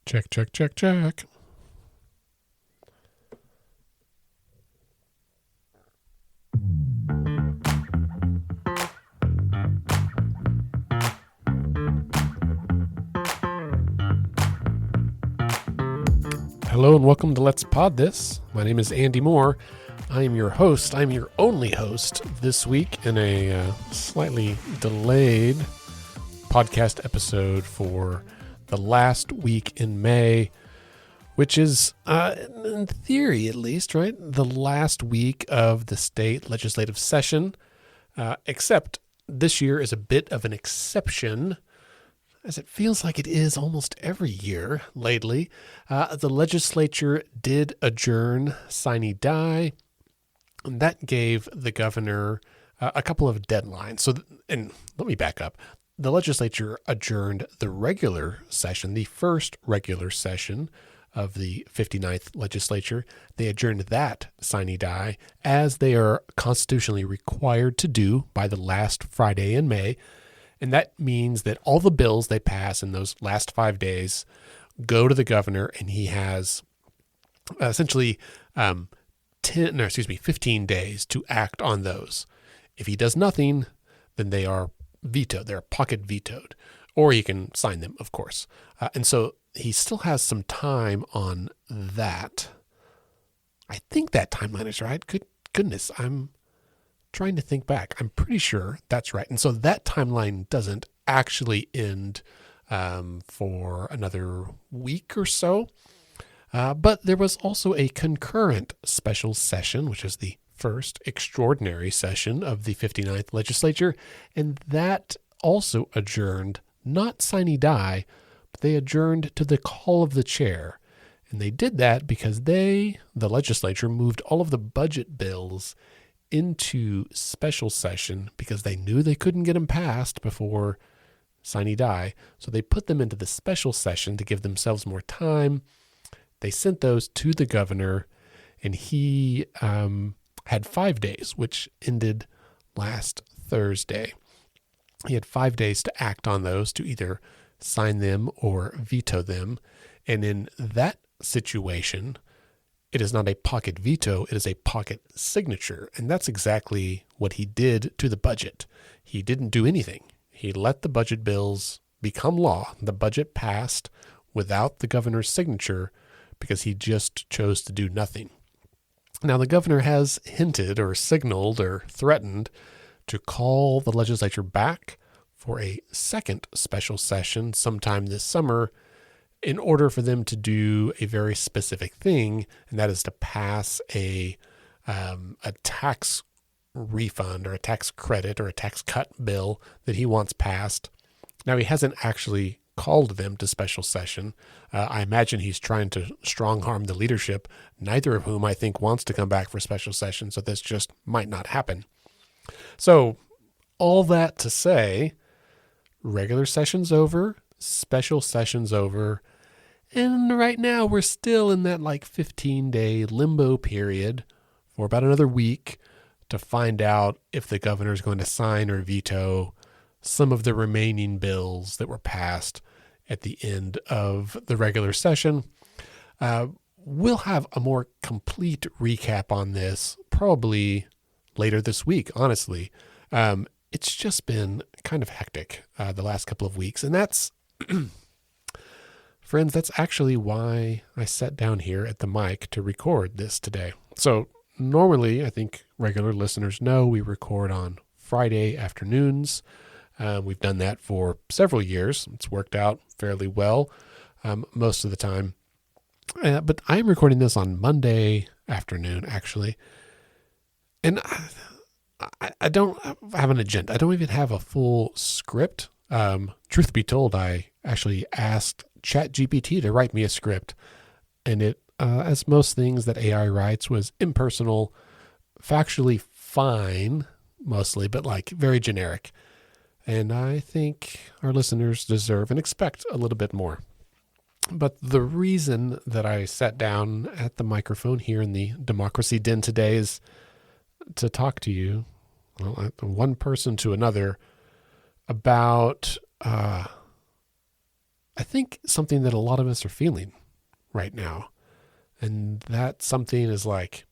Check, check, check, check. Hello and welcome to Let's Pod This. My name is Andy Moore. I am your host. I'm your only host this week in a slightly delayed podcast episode for the last week in May, which is, in theory at least, right, the last week of the state legislative session, except this year is a bit of an exception, as it feels like it is almost every year lately. The legislature did adjourn sine die, and that gave the governor a couple of deadlines. And let me back up. The legislature adjourned the regular session, the first regular session of the 59th legislature. They adjourned that sine die, as they are constitutionally required to do by the last Friday in May. And that means that all the bills they pass in those last 5 days go to the governor, and he has essentially 15 days to act on those. If he does nothing, then they are vetoed. They're pocket vetoed, or he can sign them, of course. And so he still has some time on that. I think that timeline is right. Good goodness, I'm trying to think back. I'm pretty sure that's right. And so that timeline doesn't actually end for another week or so. But there was also a concurrent special session, which is the first extraordinary session of the 59th legislature. And that also adjourned, not sine die, but they adjourned to the call of the chair. And they did that because the legislature, moved all of the budget bills into special session because they knew they couldn't get them passed before sine die. So they put them into the special session to give themselves more time. They sent those to the governor, and he had 5 days, which ended last Thursday. He had 5 days to act on those, to either sign them or veto them. And in that situation, it is not a pocket veto, it is a pocket signature. And that's exactly what he did to the budget. He didn't do anything. He let the budget bills become law. The budget passed without the governor's signature because he just chose to do nothing. Now, the governor has hinted or signaled or threatened to call the legislature back for a second special session sometime this summer, in order for them to do a very specific thing, and that is to pass a tax refund or a tax credit or a tax cut bill that he wants passed. Now, he hasn't actually called them to special session. I imagine he's trying to strong arm the leadership, neither of whom I think wants to come back for special session, so this just might not happen. So all that to say, regular session's over, special session's over, and right now we're still in that 15-day limbo period for about another week to find out if the governor is going to sign or veto some of the remaining bills that were passed at the end of the regular session. We'll have a more complete recap on this probably later this week, honestly. It's just been kind of hectic the last couple of weeks, and that's... Friends, that's actually why I sat down here at the mic to record this today. So normally, I think regular listeners know, we record on Friday afternoons. We've done that for several years. It's worked out fairly well most of the time. But I'm recording this on Monday afternoon, actually. And I don't have an agenda. I don't even have a full script. Truth be told, I actually asked ChatGPT to write me a script, and it, as most things that AI writes, was impersonal, factually fine, mostly, but very generic. And I think our listeners deserve and expect a little bit more. But the reason that I sat down at the microphone here in the Democracy Den today is to talk to you, one person to another, about I think something that a lot of us are feeling right now. And that something is like,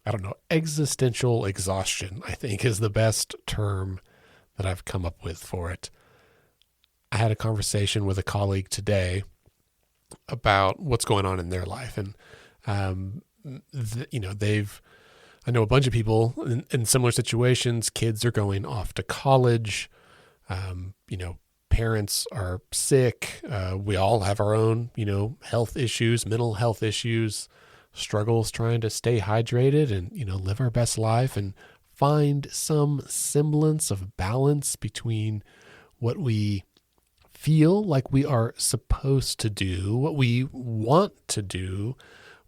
I don't know, existential exhaustion, I think is the best term that I've come up with for it. I had a conversation with a colleague today about what's going on in their life. And, I know a bunch of people in similar situations. Kids are going off to college. Parents are sick. We all have our own, health issues, mental health issues, struggles trying to stay hydrated and, live our best life and find some semblance of balance between what we feel like we are supposed to do, what we want to do,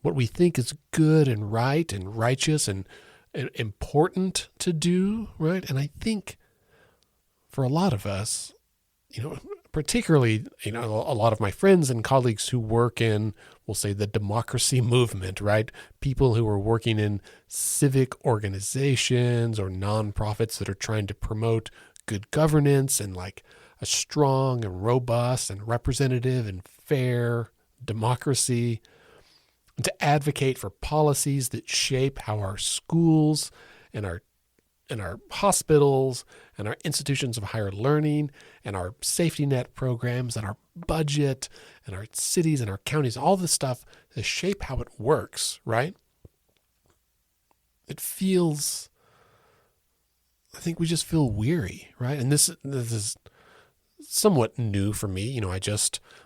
what we think is good and right and righteous and important to do, right? And I think for a lot of us, particularly, a lot of my friends and colleagues who work in, we'll say, the democracy movement, right? People who are working in civic organizations or nonprofits that are trying to promote good governance and like a strong and robust and representative and fair democracy, and to advocate for policies that shape how our schools and our hospitals and our institutions of higher learning and our safety net programs and our budget and our cities and our counties, all this stuff to shape how it works, right? It feels, I think we just feel weary, right? And this is somewhat new for me.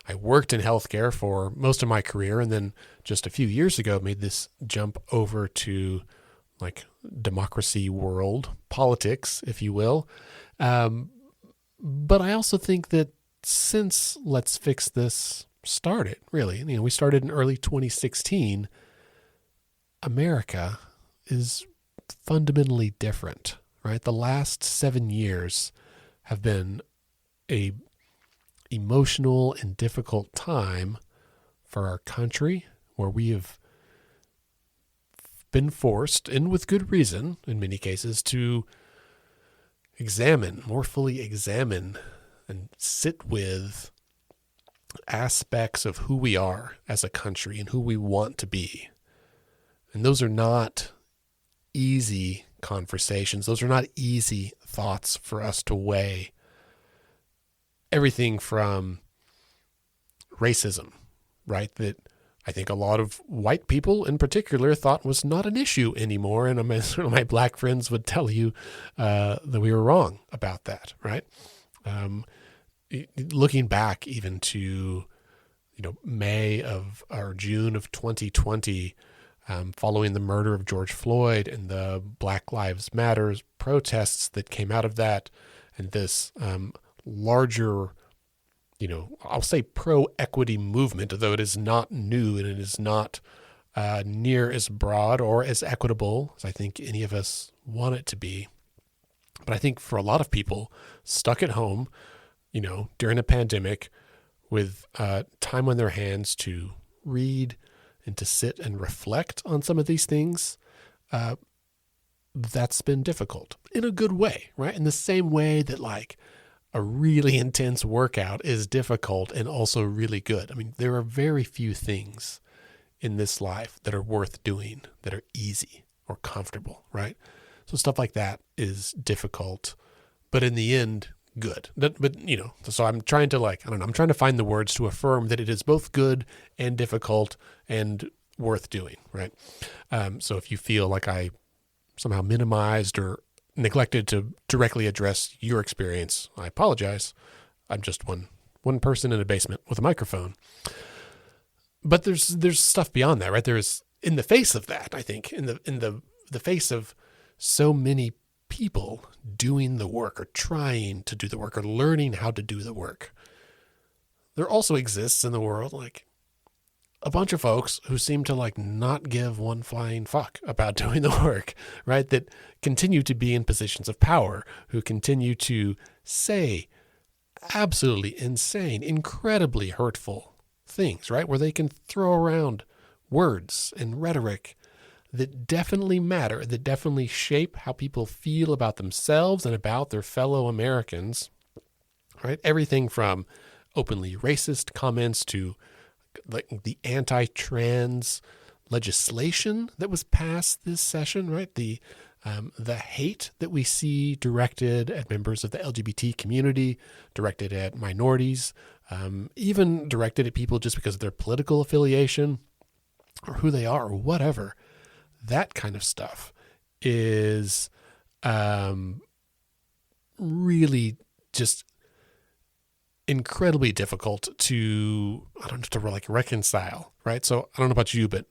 I worked in healthcare for most of my career, and then just a few years ago made this jump over to like democracy world, politics, if you will. But I also think that since Let's Fix This started, really, we started in early 2016, America is fundamentally different, right? The last 7 years have been a emotional and difficult time for our country, where we have been forced, and with good reason in many cases, to more fully examine and sit with aspects of who we are as a country and who we want to be. And those are not easy conversations. Those are not easy thoughts for us to weigh. Everything from racism, right? That I think a lot of white people in particular thought was not an issue anymore. And my black friends would tell you that we were wrong about that, right? Looking back even to, May or June of 2020, following the murder of George Floyd and the Black Lives Matter protests that came out of that, and this larger, I'll say pro-equity movement, though it is not new and it is not near as broad or as equitable as I think any of us want it to be. But I think for a lot of people stuck at home, during a pandemic with time on their hands to read and to sit and reflect on some of these things, that's been difficult in a good way, right? In the same way that like a really intense workout is difficult and also really good. I mean, there are very few things in this life that are worth doing that are easy or comfortable, right? So stuff like that is difficult, but in the end, good. But so I'm trying to I'm trying to find the words to affirm that it is both good and difficult and worth doing, right? So if you feel like I somehow minimized or neglected to directly address your experience, I apologize. I'm just one person in a basement with a microphone. But there's stuff beyond that, right? There's, in the face of that, I think, in the face of so many people doing the work or trying to do the work or learning how to do the work, there also exists in the world like a bunch of folks who seem to not give one flying fuck about doing the work, right? That continue to be in positions of power, who continue to say absolutely insane, incredibly hurtful things, right? Where they can throw around words and rhetoric that definitely matter, that definitely shape how people feel about themselves and about their fellow Americans, right? Everything from openly racist comments to like the anti-trans legislation that was passed this session, right? The hate that we see directed at members of the LGBT community, directed at minorities, even directed at people just because of their political affiliation or who they are or whatever. That kind of stuff is really just incredibly difficult to, I don't know, to like reconcile, right? So I don't know about you, but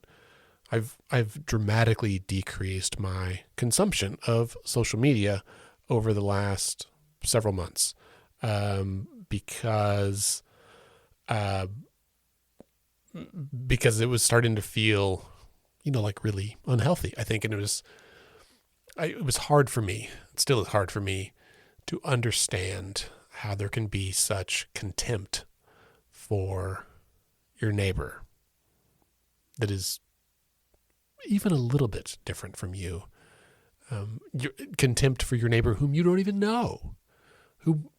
I've dramatically decreased my consumption of social media over the last several months, because it was starting to feel, like really unhealthy, I think. And it was hard for me. It still is hard for me to understand how there can be such contempt for your neighbor that is even a little bit different from you. Your contempt for your neighbor whom you don't even know, who,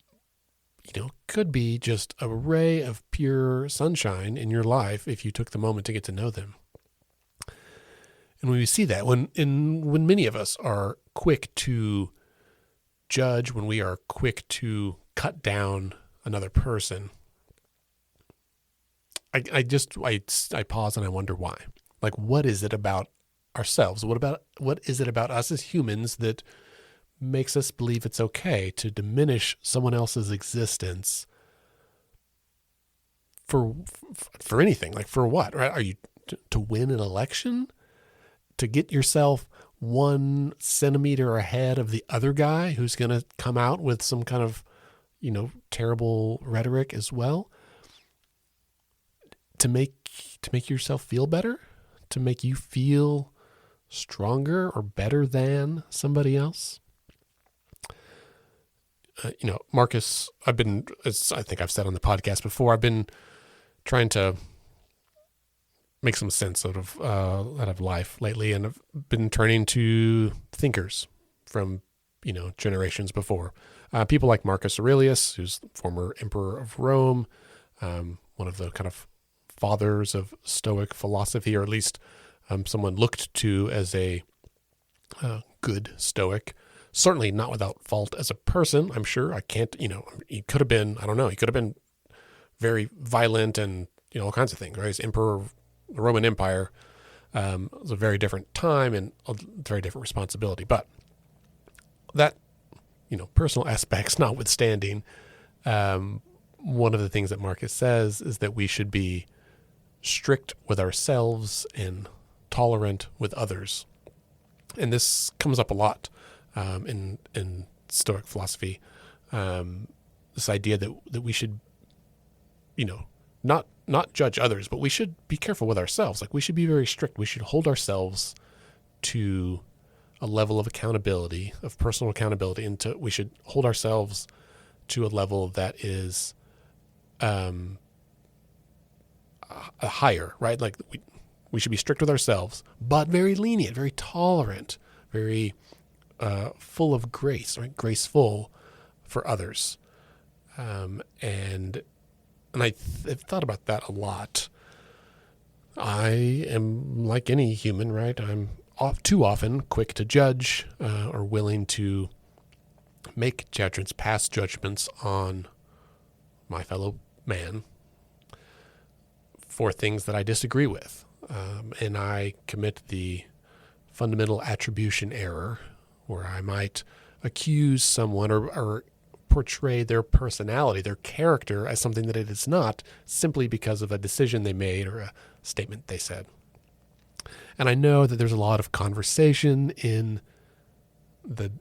could be just a ray of pure sunshine in your life if you took the moment to get to know them. And when we see that, when many of us are quick to judge, when we are quick to cut down another person, I pause and I wonder why. Like, what is it about ourselves? What is it about us as humans that makes us believe it's okay to diminish someone else's existence for anything? Like, for what, right? Are you to win an election? To get yourself 1 centimeter ahead of the other guy who's going to come out with some kind of, terrible rhetoric as well? To make yourself feel better? To make you feel stronger or better than somebody else? Marcus, as I think I've said on the podcast before, I've been trying to make some sense out of life lately, and I've been turning to thinkers from, generations before. People like Marcus Aurelius, who's the former emperor of Rome, one of the kind of fathers of Stoic philosophy, or at least someone looked to as a good Stoic. Certainly not without fault as a person, I'm sure. I can't, he could have been, I don't know, he could have been very violent and, all kinds of things, right? He's emperor of the Roman Empire. It was a very different time and a very different responsibility. But that, personal aspects notwithstanding, one of the things that Marcus says is that we should be strict with ourselves and tolerant with others. And this comes up a lot in Stoic philosophy. This idea that we should, not judge others, but we should be careful with ourselves. Like, we should be very strict. We should hold ourselves to a level of accountability, of personal accountability, and we should hold ourselves to a level that is higher, right? Like, we should be strict with ourselves, but very lenient, very tolerant, very full of grace, right? Graceful for others. And I've thought about that a lot. I am like any human, right? I'm too often quick to judge or willing to make judgments, pass judgments on my fellow man for things that I disagree with. And I commit the fundamental attribution error where I might accuse someone or portray their personality, their character, as something that it is not, simply because of a decision they made or a statement they said. And I know that there's a lot of conversation in the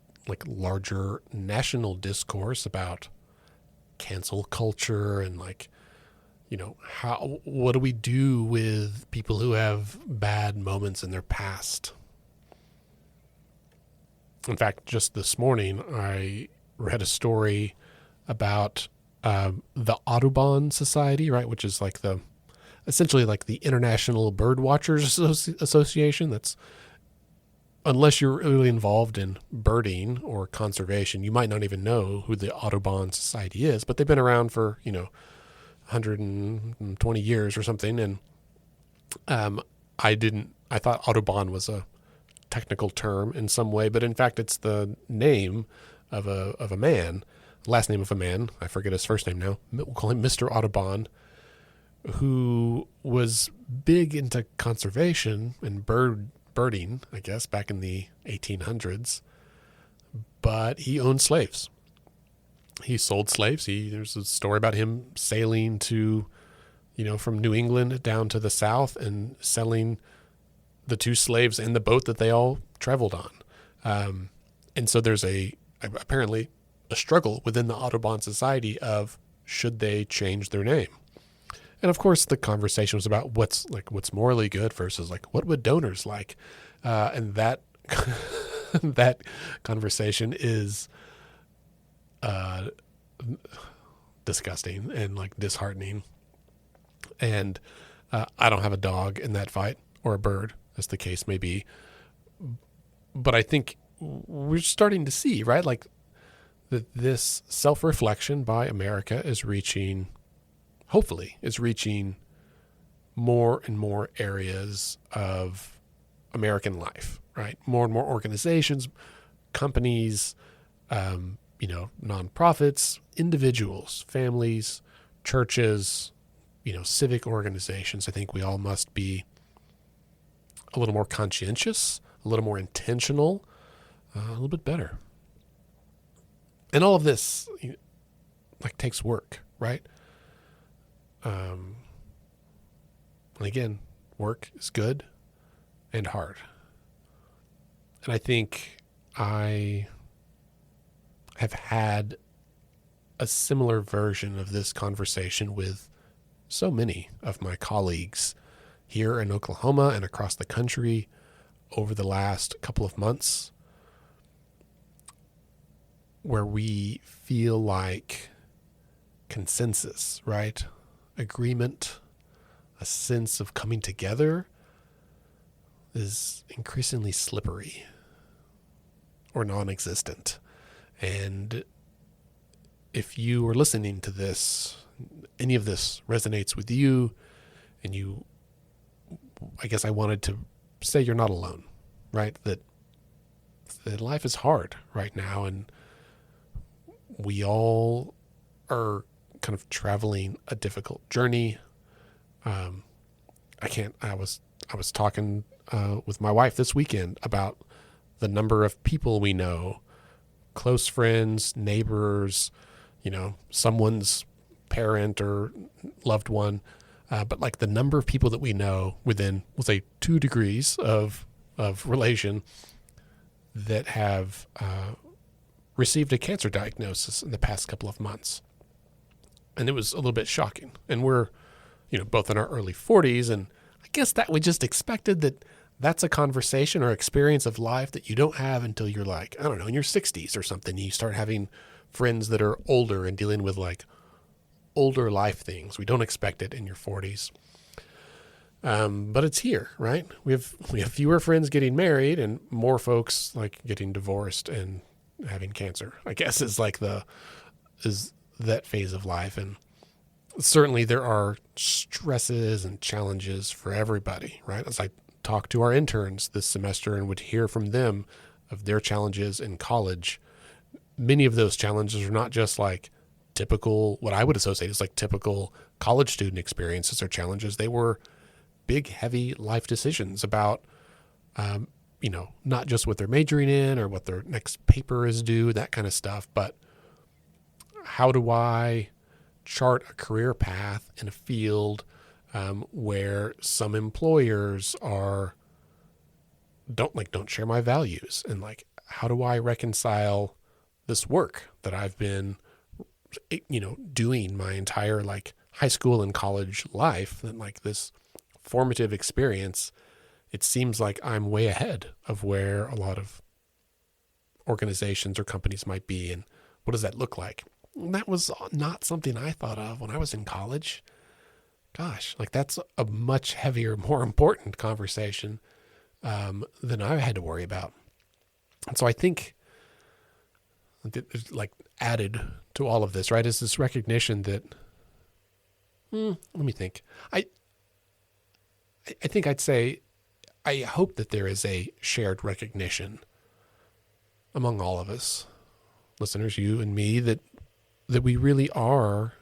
larger national discourse about cancel culture and what do we do with people who have bad moments in their past? In fact, just this morning, I read a story about the Audubon Society, right, which is essentially the International Bird Watchers Association. That's, unless you're really involved in birding or conservation, you might not even know who the Audubon Society is, but they've been around for, 120 years or something. And I thought Autobahn was a technical term in some way, but in fact, it's the name of a man, last name of a man. I forget his first name now. We'll call him Mr. Audubon, who was big into conservation and birding, I guess, back in the 1800s. But he owned slaves. He sold slaves. There's a story about him sailing to, from New England down to the South and selling the two slaves and the boat that they all traveled on. And so there's apparently a struggle within the Audubon Society of should they change their name. And of course, the conversation was about what's morally good versus what would donors like, and that that conversation is disgusting and disheartening. And I don't have a dog in that fight, or a bird, as the case may be. But I think we're starting to see, right, that this self-reflection by America hopefully is reaching more and more areas of American life, right? More and more organizations, companies, nonprofits, individuals, families, churches, civic organizations. I think we all must be a little more conscientious, a little more intentional, a little bit better. And all of this takes work, right? And again, work is good and hard. And I think I have had a similar version of this conversation with so many of my colleagues here in Oklahoma and across the country over the last couple of months, where we feel like consensus, right? Agreement, a sense of coming together is increasingly slippery or non-existent. And if you are listening to this, any of this resonates with you, and I guess I wanted to say you're not alone, right? That life is hard right now, and we all are kind of traveling a difficult journey. I was talking with my wife this weekend about the number of people we know, close friends, neighbors, someone's parent or loved one, but the number of people that we know within, we'll say, 2 degrees of relation that have received a cancer diagnosis in the past couple of months. And it was a little bit shocking. And we're, both in our early 40s. And I guess that we just expected that's a conversation or experience of life that you don't have until you're in your 60s or something. You start having friends that are older and dealing with older life things. We don't expect it in your 40s. But it's here, right? We have fewer friends getting married and more folks getting divorced and having cancer, I guess is that phase of life. And certainly there are stresses and challenges for everybody, right? As I talked to our interns this semester and would hear from them of their challenges in college, many of those challenges are not just typical, what I would associate as typical college student experiences or challenges. They were big, heavy life decisions about, not just what they're majoring in or what their next paper is due, that kind of stuff, but how do I chart a career path in a field where some employers don't share my values, and how do I reconcile this work that I've been doing my entire high school and college life, and this formative experience. It seems like I'm way ahead of where a lot of organizations or companies might be, and what does that look like? And that was not something I thought of when I was in college. Gosh, that's a much heavier, more important conversation than I had to worry about. And so I think added to all of this, right, is this recognition that let me think. I I think I'd say I hope that there is a shared recognition among all of us, listeners, you and me, that we really are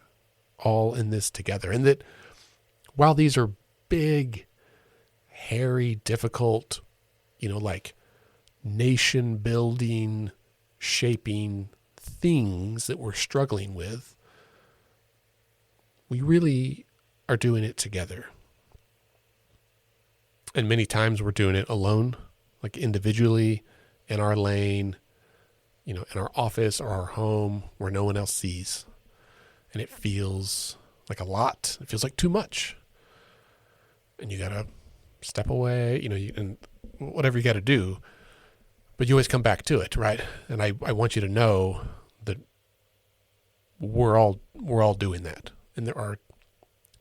all in this together, and that while these are big, hairy, difficult, like nation building, shaping things that we're struggling with, we really are doing it together. And many times we're doing it alone, like individually, in our lane, in our office or our home where no one else sees. And it feels like a lot. It feels like too much. And you got to step away, and whatever you got to do. But you always come back to it, right? And I want you to know that we're all doing that. And there are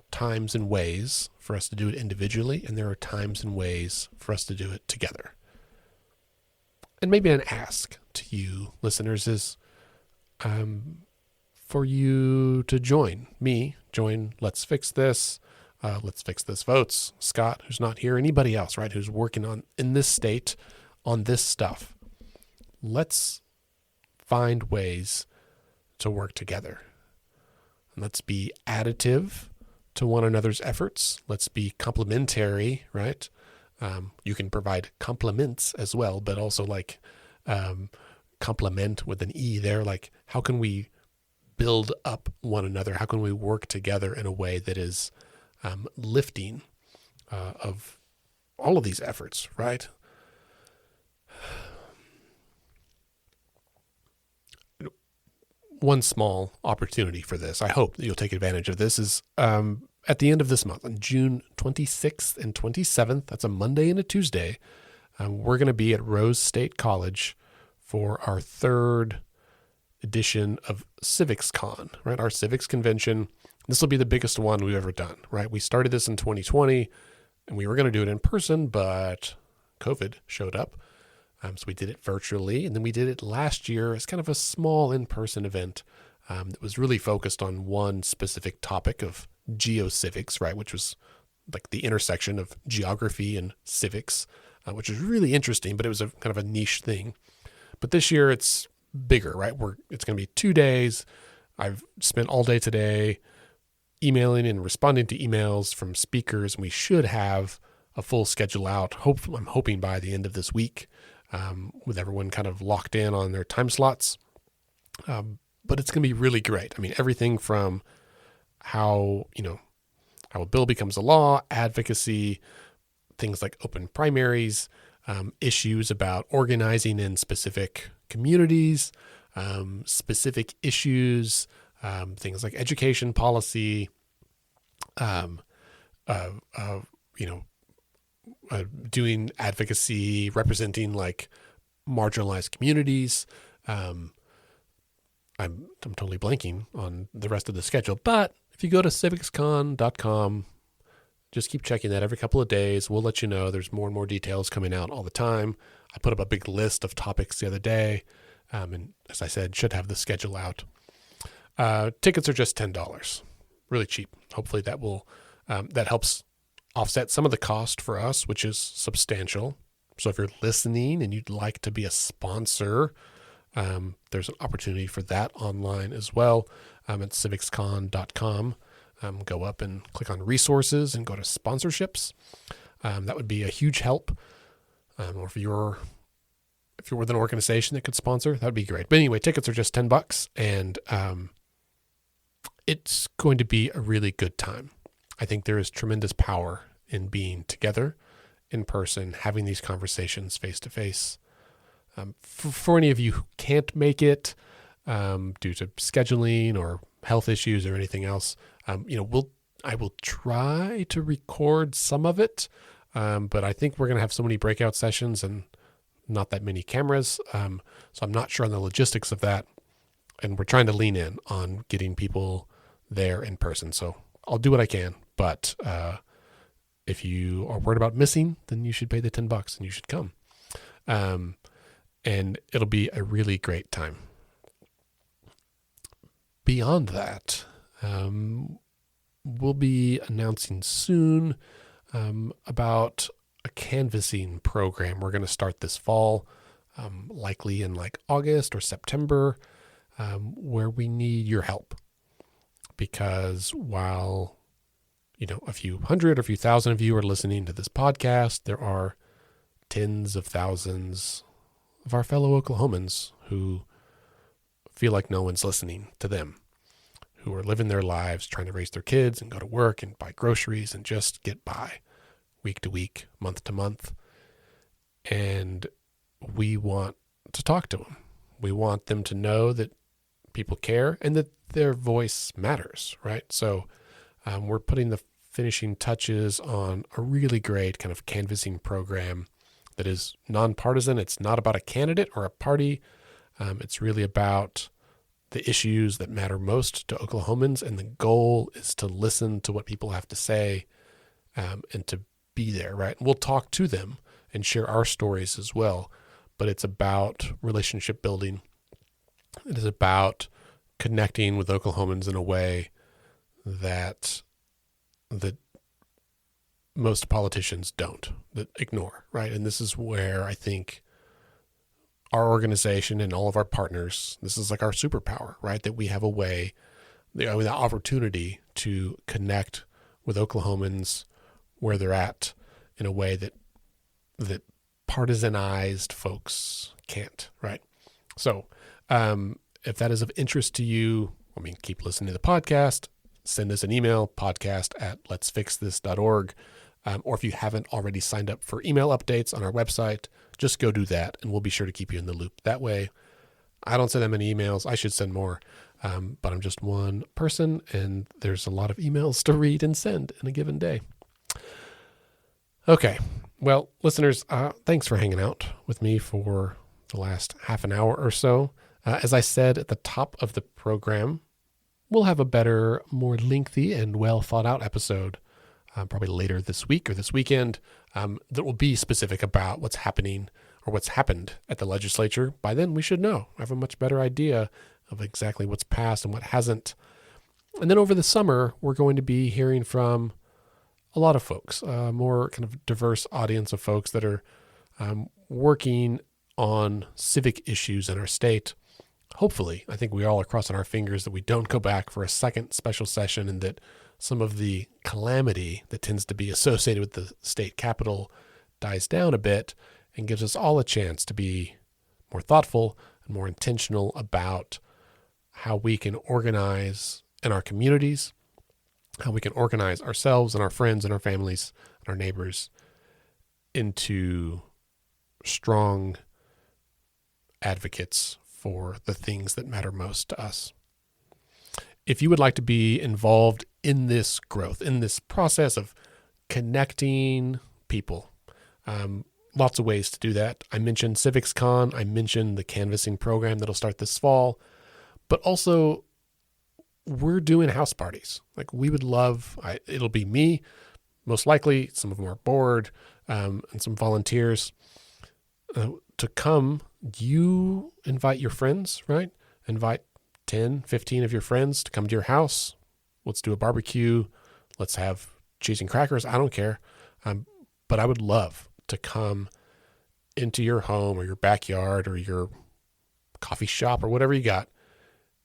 times and ways for us to do it individually, and there are times and ways for us to do it together. And maybe an ask to you, listeners, is for you to join Let's Fix This, Let's Fix This Votes, Scott, who's not here, anybody else, right, who's working in this state on this stuff. Let's find ways to work together. And let's be additive to one another's efforts. Let's be complementary, right? You can provide compliments as well, but also complement with an E there. Like, how can we build up one another? How can we work together in a way that is lifting of all of these efforts, right? One small opportunity for this, I hope that you'll take advantage of this, is at the end of this month, on June 26th and 27th, that's a Monday and a Tuesday, we're going to be at Rose State College for our third edition of CivicsCon, right? Our civics convention. This will be the biggest one we've ever done, right? We started this in 2020, and we were going to do it in person, but COVID showed up. So we did it virtually, and then we did it last year as kind of a small in-person event that was really focused on one specific topic of geocivics, right, which was like the intersection of geography and civics, which is really interesting, but it was a kind of a niche thing. But this year it's bigger, right? It's going to be 2 days. I've spent all day today emailing and responding to emails from speakers, and we should have a full schedule out. I'm hoping by the end of this week. With everyone kind of locked in on their time slots. But it's going to be really great. I mean, everything from how a bill becomes a law, advocacy, things like open primaries, issues about organizing in specific communities, specific issues, things like education policy, doing advocacy, representing like marginalized communities. I'm totally blanking on the rest of the schedule, but if you go to civicscon.com, just keep checking that every couple of days. We'll let you know. There's more and more details coming out all the time. I put up a big list of topics the other day, and as I said, should have the schedule out. Tickets are just $10, really cheap. Hopefully that helps offset some of the cost for us, which is substantial. So if you're listening and you'd like to be a sponsor, there's an opportunity for that online as well at civicscon.com. Go up and click on resources and go to sponsorships. That would be a huge help. Or if you're with an organization that could sponsor, that would be great. But anyway, tickets are just $10, and it's going to be a really good time. I think there is tremendous power in being together in person, having these conversations face to face. For any of you who can't make it due to scheduling or health issues or anything else, I will try to record some of it, but I think we're going to have so many breakout sessions and not that many cameras, so I'm not sure on the logistics of that, and we're trying to lean in on getting people there in person. So I'll do what I can. But if you are worried about missing, then you should pay the $10 and you should come. And it'll be a really great time. Beyond that, we'll be announcing soon about a canvassing program we're going to start this fall, likely in like August or September, where we need your help. Because while, a few hundred or a few thousand of you are listening to this podcast, there are tens of thousands of our fellow Oklahomans who feel like no one's listening to them, who are living their lives trying to raise their kids and go to work and buy groceries and just get by week to week, month to month. And we want to talk to them. We want them to know that people care and that their voice matters, right? So we're putting the finishing touches on a really great kind of canvassing program that is nonpartisan. It's not about a candidate or a party. It's really about the issues that matter most to Oklahomans, and the goal is to listen to what people have to say and to be there, right? We'll talk to them and share our stories as well, but it's about relationship building. It is about connecting with Oklahomans in a way that most politicians don't, that ignore, right? And this is where I think our organization and all of our partners, this is like our superpower, right? That we have a way, the opportunity to connect with Oklahomans where they're at in a way that partisanized folks can't, right? So if that is of interest to you, keep listening to the podcast, send us an email, podcast@letsfixthis.org. Or if you haven't already signed up for email updates on our website, just go do that, and we'll be sure to keep you in the loop. That way, I don't send that many emails. I should send more, but I'm just one person, and there's a lot of emails to read and send in a given day. Okay, well, listeners, thanks for hanging out with me for the last half an hour or so. As I said at the top of the program, we'll have a better, more lengthy and well thought out episode probably later this week or this weekend that will be specific about what's happening or what's happened at the legislature. By then, we should know, have a much better idea of exactly what's passed and what hasn't. And then over the summer, we're going to be hearing from a lot of folks, more kind of diverse audience of folks that are working on civic issues in our state. Hopefully, I think we all are crossing our fingers that we don't go back for a second special session and that some of the calamity that tends to be associated with the state capitol dies down a bit and gives us all a chance to be more thoughtful and more intentional about how we can organize in our communities, how we can organize ourselves and our friends and our families and our neighbors into strong advocates for the things that matter most to us. If you would like to be involved in this growth, in this process of connecting people, lots of ways to do that. I mentioned CivicsCon. I mentioned the canvassing program that'll start this fall, but also we're doing house parties. Like we would love, it'll be me, most likely, some of them are board, and some volunteers to come. You invite your friends, right? Invite 10, 15 of your friends to come to your house. Let's do a barbecue. Let's have cheese and crackers. I don't care. But I would love to come into your home or your backyard or your coffee shop or whatever you got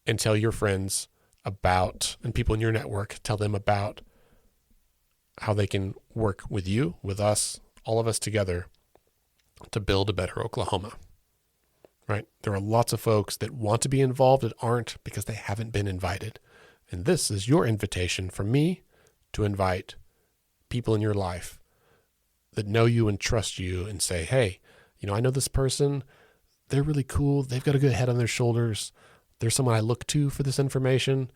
and tell your friends about, and people in your network, tell them about how they can work with you, with us, all of us together to build a better Oklahoma. Right? There are lots of folks that want to be involved that aren't because they haven't been invited. And this is your invitation from me to invite people in your life that know you and trust you and say, hey, I know this person. They're really cool. They've got a good head on their shoulders. They're someone I look to for this information.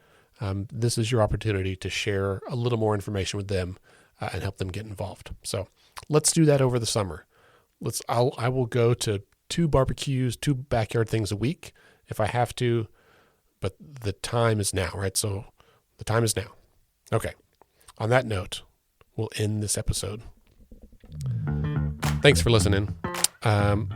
This is your opportunity to share a little more information with them and help them get involved. So let's do that over the summer. I will go to 2 barbecues, 2 backyard things a week if I have to, but the time is now, right? So the time is now. Okay. On that note, we'll end this episode. Thanks for listening.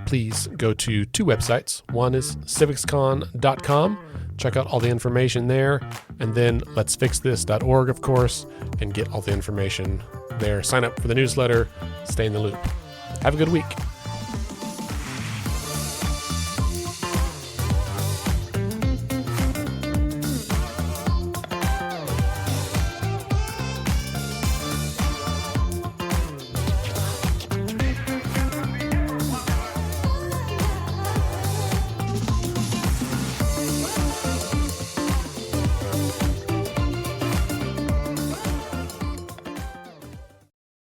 Please go to 2 websites. One is civicscon.com. Check out all the information there, and then letsfixthis.org, of course, and get all the information there. Sign up for the newsletter. Stay in the loop. Have a good week.